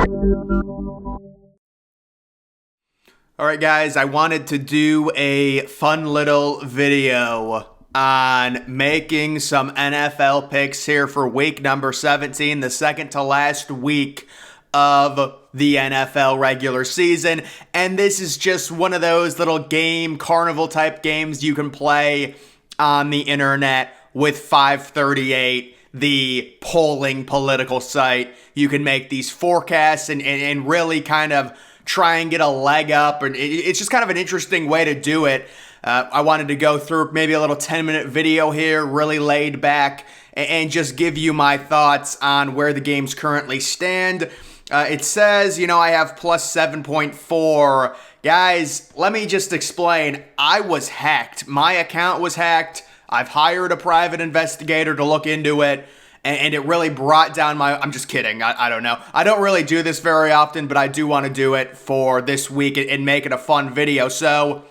All right, guys, I wanted to do a fun little video on making some NFL picks here for week number 17, the second to last week of the NFL regular season. And this is just one of those little carnival type games you can play on the internet with 538, the polling political site. You can make these forecasts and really kind of try and get a leg up, and it's just kind of an interesting way to do it. I wanted to go through maybe a little 10-minute video here, really laid back, and just give you my thoughts on where the games currently stand. It says, I have plus 7.4. Guys, let me just explain. I was hacked. My account was hacked. I've hired a private investigator to look into it. And it really brought down I'm just kidding. I don't know. I don't really do this very often, but I do want to do it for this week and make it a fun video. So,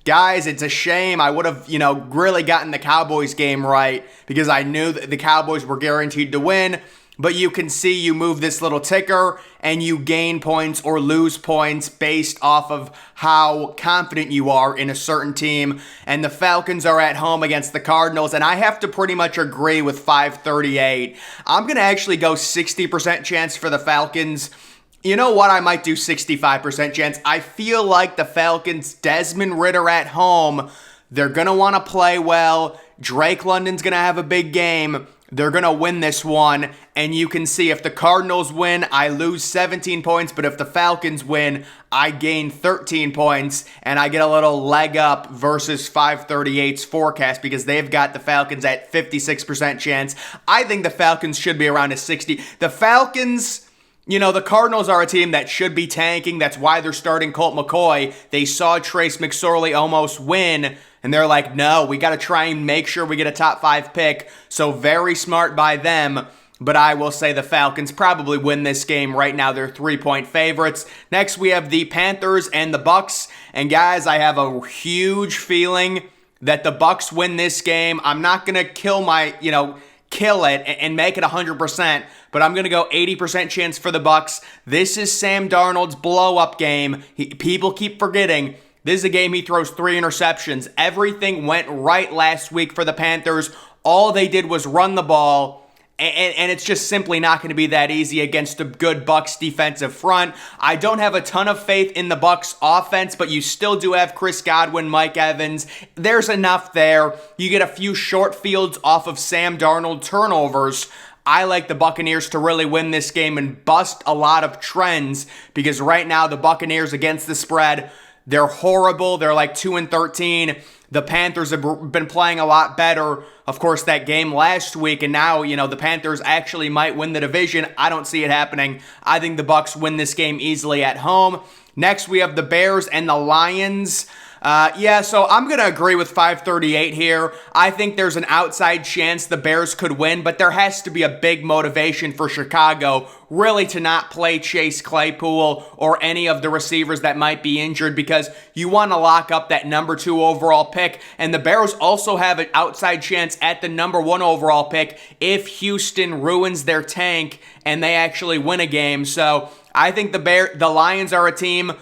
guys, it's a shame. I would have, really gotten the Cowboys game right because I knew that the Cowboys were guaranteed to win. But you can see you move this little ticker and you gain points or lose points based off of how confident you are in a certain team. And the Falcons are at home against the Cardinals. And I have to pretty much agree with 538. I'm going to actually go 60% chance for the Falcons. You know what? I might do 65% chance. I feel like the Falcons, Desmond Ridder at home, they're going to want to play well. Drake London's going to have a big game. They're going to win this one, and you can see if the Cardinals win, I lose 17 points, but if the Falcons win, I gain 13 points, and I get a little leg up versus 538's forecast because they've got the Falcons at 56% chance. I think the Falcons should be around a 60. The Falcons, the Cardinals are a team that should be tanking. That's why they're starting Colt McCoy. They saw Trace McSorley almost win, and they're like, no, we got to try and make sure we get a top 5 pick. So very smart by them. But I will say the Falcons probably win this game. Right now, they're 3-point favorites. Next, we have the Panthers and the Bucks. And guys, I have a huge feeling that the Bucks win this game. I'm not going to kill it and make it 100%, but I'm going to go 80% chance for the Bucks. This is Sam Darnold's blow-up game. People keep forgetting. This is a game he throws 3 interceptions. Everything went right last week for the Panthers. All they did was run the ball, and it's just simply not going to be that easy against a good Bucks defensive front. I don't have a ton of faith in the Bucks offense, but you still do have Chris Godwin, Mike Evans. There's enough there. You get a few short fields off of Sam Darnold turnovers. I like the Buccaneers to really win this game and bust a lot of trends because right now the Buccaneers against the spread, they're horrible. They're like 2-13. The Panthers have been playing a lot better. Of course, that game last week, and now, the Panthers actually might win the division. I don't see it happening. I think the Bucks win this game easily at home. Next, we have the Bears and the Lions. So I'm going to agree with 538 here. I think there's an outside chance the Bears could win, but there has to be a big motivation for Chicago really to not play Chase Claypool or any of the receivers that might be injured because you want to lock up that number 2 overall pick. And the Bears also have an outside chance at the number 1 overall pick if Houston ruins their tank and they actually win a game. So I think the Lions are a team.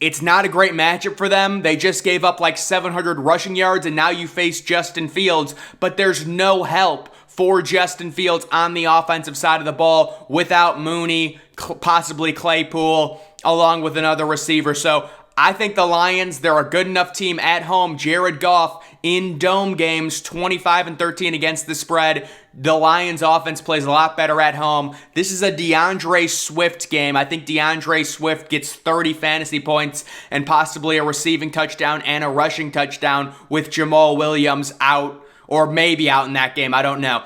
It's not a great matchup for them. They just gave up like 700 rushing yards, and now you face Justin Fields, but there's no help for Justin Fields on the offensive side of the ball without Mooney, possibly Claypool, along with another receiver. So I think the Lions, they're a good enough team at home. Jared Goff in dome games, 25-13 against the spread. The Lions offense plays a lot better at home. This is a DeAndre Swift game. I think DeAndre Swift gets 30 fantasy points and possibly a receiving touchdown and a rushing touchdown with Jamal Williams out or maybe out in that game. I don't know.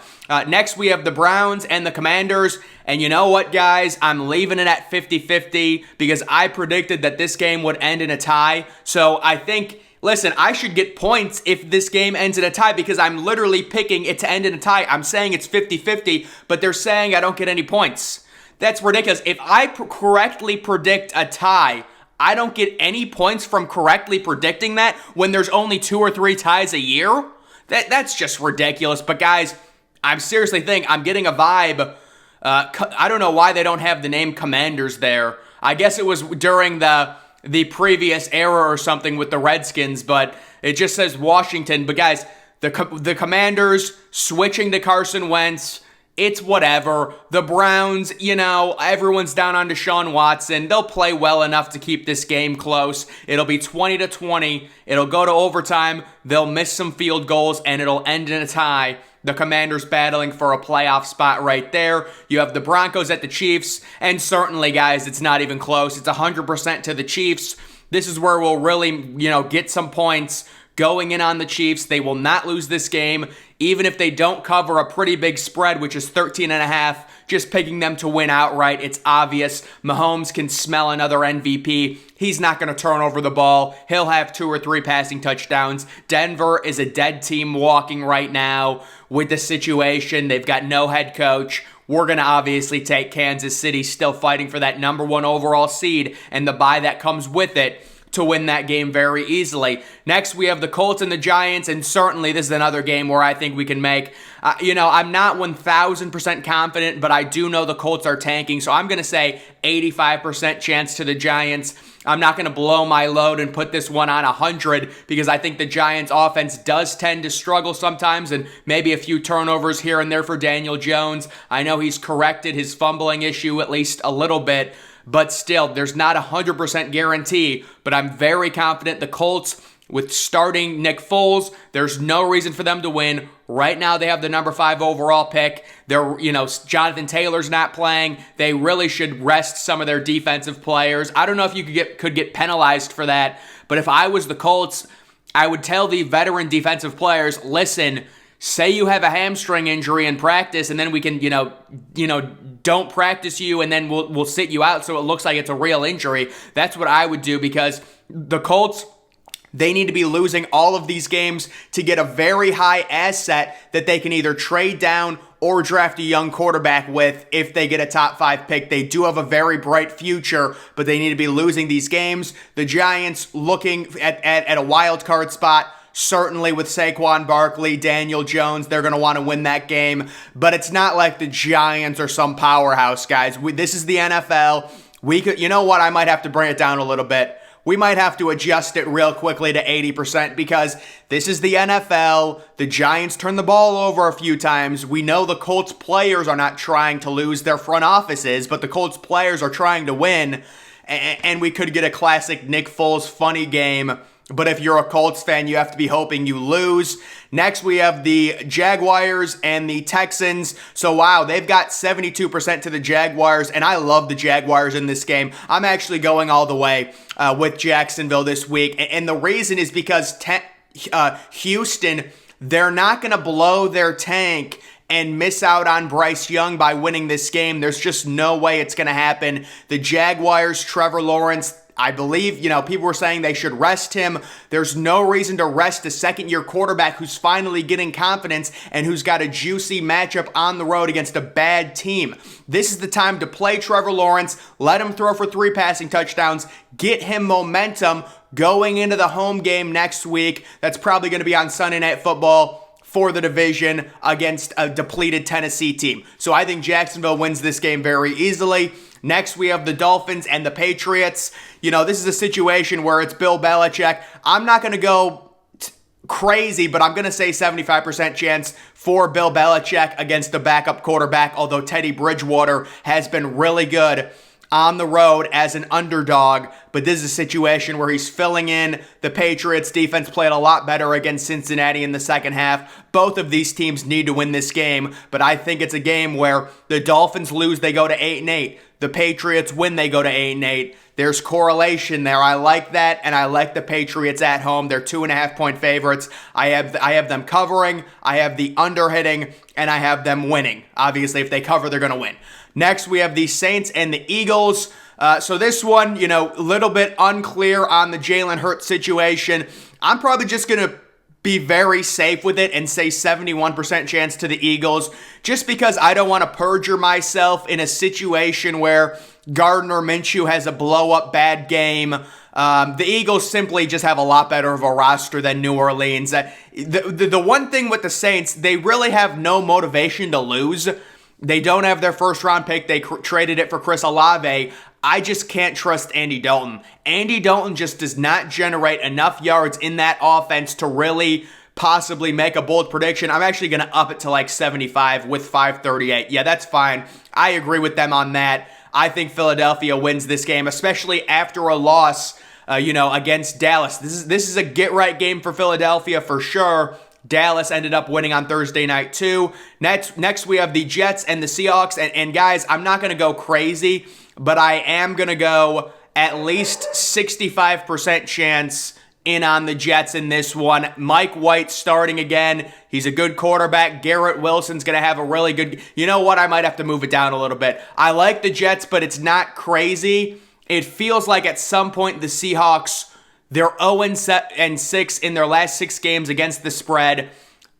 Next, we have the Browns and the Commanders. And you know what, guys? I'm leaving it at 50-50 because I predicted that this game would end in a tie. So I think, listen, I should get points if this game ends in a tie because I'm literally picking it to end in a tie. I'm saying it's 50-50, but they're saying I don't get any points. That's ridiculous. If I correctly predict a tie, I don't get any points from correctly predicting that when there's only 2 or 3 ties a year? That's just ridiculous. But guys, I'm seriously thinking I'm getting a vibe I don't know why they don't have the name Commanders there. I guess it was during the previous era or something with the Redskins, but it just says Washington. But guys, the Commanders switching to Carson Wentz, it's whatever. The Browns, everyone's down on Deshaun Watson. They'll play well enough to keep this game close. It'll be 20-20. It'll go to overtime. They'll miss some field goals, and it'll end in a tie. The Commanders battling for a playoff spot right there. You have the Broncos at the Chiefs, and certainly, guys, it's not even close. It's 100% to the Chiefs. This is where we'll really, get some points going in on the Chiefs. They will not lose this game, even if they don't cover a pretty big spread, which is 13.5. Just picking them to win outright. It's obvious. Mahomes can smell another MVP. He's not going to turn over the ball. He'll have 2 or 3 passing touchdowns. Denver is a dead team walking right now with the situation. They've got no head coach. We're going to obviously take Kansas City, still fighting for that number 1 overall seed and the bye that comes with it, to win that game very easily. Next, we have the Colts and the Giants, and certainly this is another game where I think we can make, I'm not 1,000% confident, but I do know the Colts are tanking, so I'm going to say 85% chance to the Giants. I'm not going to blow my load and put this one on 100 because I think the Giants offense does tend to struggle sometimes, and maybe a few turnovers here and there for Daniel Jones. I know he's corrected his fumbling issue at least a little bit, but still, there's not a 100% guarantee, but I'm very confident the Colts, with starting Nick Foles, there's no reason for them to win. Right now, they have the number 5 overall pick. Jonathan Taylor's not playing. They really should rest some of their defensive players. I don't know if you could get penalized for that, but if I was the Colts, I would tell the veteran defensive players, listen, say you have a hamstring injury in practice, and then we can, don't practice you, and then we'll sit you out so it looks like it's a real injury. That's what I would do, because the Colts, they need to be losing all of these games to get a very high asset that they can either trade down or draft a young quarterback with if they get a top 5 pick. They do have a very bright future, but they need to be losing these games. The Giants looking at a wild card spot. Certainly with Saquon Barkley, Daniel Jones, they're going to want to win that game. But it's not like the Giants are some powerhouse, guys. This is the NFL. You know what? I might have to bring it down a little bit. We might have to adjust it real quickly to 80% because this is the NFL. The Giants turn the ball over a few times. We know the Colts players are not trying to lose, their front offices, but the Colts players are trying to win. And we could get a classic Nick Foles funny game. But if you're a Colts fan, you have to be hoping you lose. Next, we have the Jaguars and the Texans. So, wow, they've got 72% to the Jaguars, and I love the Jaguars in this game. I'm actually going all the way with Jacksonville this week. And the reason is because Houston, they're not going to blow their tank and miss out on Bryce Young by winning this game. There's just no way it's going to happen. The Jaguars, Trevor Lawrence, I believe, people were saying they should rest him. There's no reason to rest a second-year quarterback who's finally getting confidence and who's got a juicy matchup on the road against a bad team. This is the time to play Trevor Lawrence, let him throw for 3 passing touchdowns, get him momentum going into the home game next week. That's probably going to be on Sunday Night Football for the division against a depleted Tennessee team. So I think Jacksonville wins this game very easily. Next, we have the Dolphins and the Patriots. This is a situation where it's Bill Belichick. I'm not going to go crazy, but I'm going to say 75% chance for Bill Belichick against the backup quarterback, although Teddy Bridgewater has been really good on the road as an underdog, but this is a situation where he's filling in. The Patriots defense played a lot better against Cincinnati in the second half. Both of these teams need to win this game, but I think it's a game where the Dolphins lose, they go to 8-8. The Patriots win, they go to 8-8. There's correlation there. I like that, and I like the Patriots at home. They're 2.5-point favorites. I have them covering, I have the under hitting, and I have them winning. Obviously, if they cover, they're going to win. Next, we have the Saints and the Eagles. So this one, a little bit unclear on the Jalen Hurts situation. I'm probably just going to be very safe with it and say 71% chance to the Eagles, just because I don't want to perjure myself in a situation where Gardner Minshew has a blow-up bad game. The Eagles simply just have a lot better of a roster than New Orleans. The one thing with the Saints, they really have no motivation to lose. They don't have their first round pick. They traded it for Chris Olave. I just can't trust Andy Dalton. Andy Dalton just does not generate enough yards in that offense to really possibly make a bold prediction. I'm actually going to up it to like 75 with 538. Yeah, that's fine. I agree with them on that. I think Philadelphia wins this game, especially after a loss, against Dallas. This is a get-right game for Philadelphia for sure. Dallas ended up winning on Thursday night too. Next we have the Jets and the Seahawks. And guys, I'm not going to go crazy, but I am going to go at least 65% chance in on the Jets in this one. Mike White starting again. He's a good quarterback. Garrett Wilson's going to have a really good... You know what? I might have to move it down a little bit. I like the Jets, but it's not crazy. It feels like at some point the Seahawks, they're 0-6 in their last 6 games against the spread.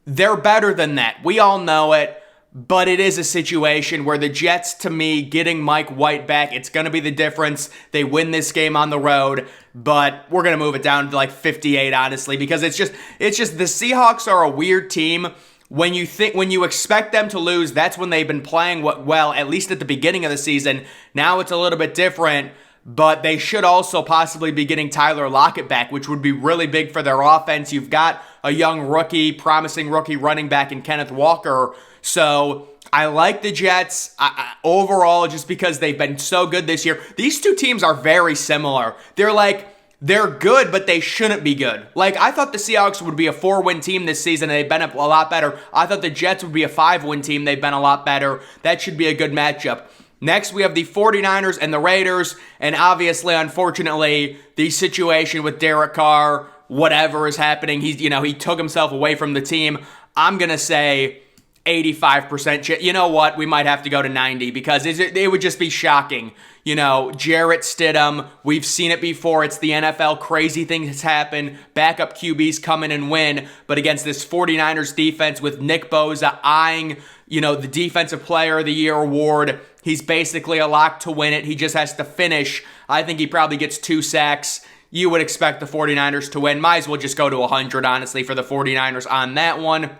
They're better than that. We all know it. But it is a situation where the Jets, to me, getting Mike White back, it's going to be the difference. They win this game on the road, but we're going to move it down to like 58, honestly, because it's just the Seahawks are a weird team. When you expect them to lose, that's when they've been playing well, at least at the beginning of the season. Now it's a little bit different, but they should also possibly be getting Tyler Lockett back, which would be really big for their offense. You've got a young rookie, promising rookie running back in Kenneth Walker. So I like the Jets overall just because they've been so good this year. These two teams are very similar. They're good, but they shouldn't be good. Like, I thought the Seahawks would be a 4-win team this season, and they've been a lot better. I thought the Jets would be a 5-win team. They've been a lot better. That should be a good matchup. Next, we have the 49ers and the Raiders, and obviously, unfortunately, the situation with Derek Carr, whatever is happening, he took himself away from the team. I'm going to say 85% chance. You know what? We might have to go to 90 because it would just be shocking. Jarrett Stidham, we've seen it before. It's the NFL. Crazy things happen. Backup QBs come in and win. But against this 49ers defense with Nick Bosa eyeing, the Defensive Player of the Year award, he's basically a lock to win it. He just has to finish. I think he probably gets 2 sacks. You would expect the 49ers to win. Might as well just go to 100, honestly, for the 49ers on that one.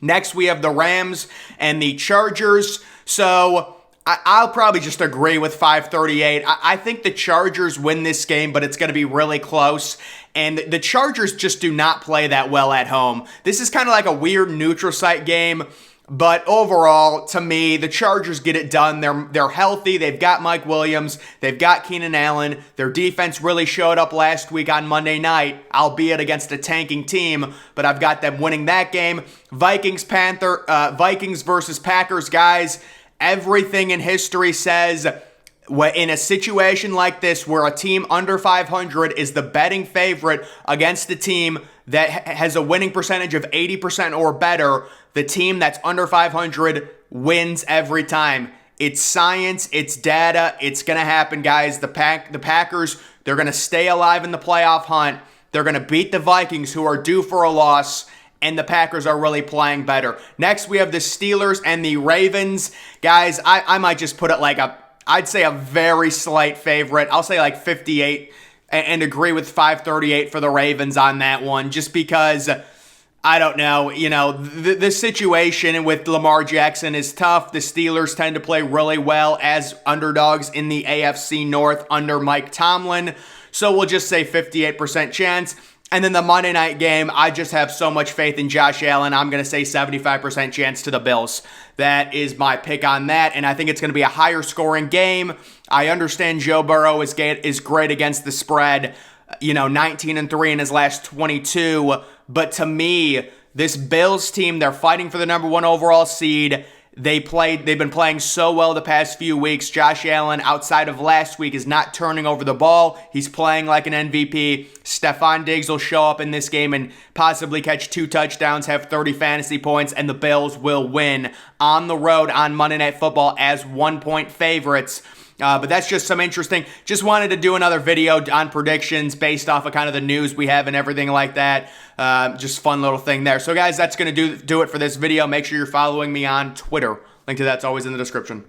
Next, we have the Rams and the Chargers. So I'll probably just agree with 538. I think the Chargers win this game, but it's going to be really close. And the Chargers just do not play that well at home. This is kind of like a weird neutral site game. But overall, to me, the Chargers get it done. They're healthy. They've got Mike Williams. They've got Keenan Allen. Their defense really showed up last week on Monday night, albeit against a tanking team. But I've got them winning that game. Vikings versus Packers, guys. Everything in history says in a situation like this where a team under 500 is the betting favorite against a team that has a winning percentage of 80% or better, the team that's under 500 wins every time. It's science, it's data, it's going to happen, guys. The Packers, they're going to stay alive in the playoff hunt. They're going to beat the Vikings, who are due for a loss, and the Packers are really playing better. Next, we have the Steelers and the Ravens. Guys, I might just put it like I'd say a very slight favorite. I'll say like 58 and agree with 538 for the Ravens on that one, just because, I don't know, the situation with Lamar Jackson is tough. The Steelers tend to play really well as underdogs in the AFC North under Mike Tomlin, so we'll just say 58% chance. And then the Monday night game, I just have so much faith in Josh Allen. I'm going to say 75% chance to the Bills. That is my pick on that, and I think it's going to be a higher scoring game. I understand Joe Burrow is great against the spread, 19-3 in his last 22. But to me, this Bills team, they're fighting for the number 1 overall seed. They've been playing so well the past few weeks. Josh Allen, outside of last week, is not turning over the ball. He's playing like an MVP. Stephon Diggs will show up in this game and possibly catch 2 touchdowns, have 30 fantasy points, and the Bills will win on the road on Monday Night Football as 1-point favorites. But that's just some interesting. Just wanted to do another video on predictions based off of kind of the news we have and everything like that. Just fun little thing there. So guys, that's going to do it for this video. Make sure you're following me on Twitter. Link to that's always in the description.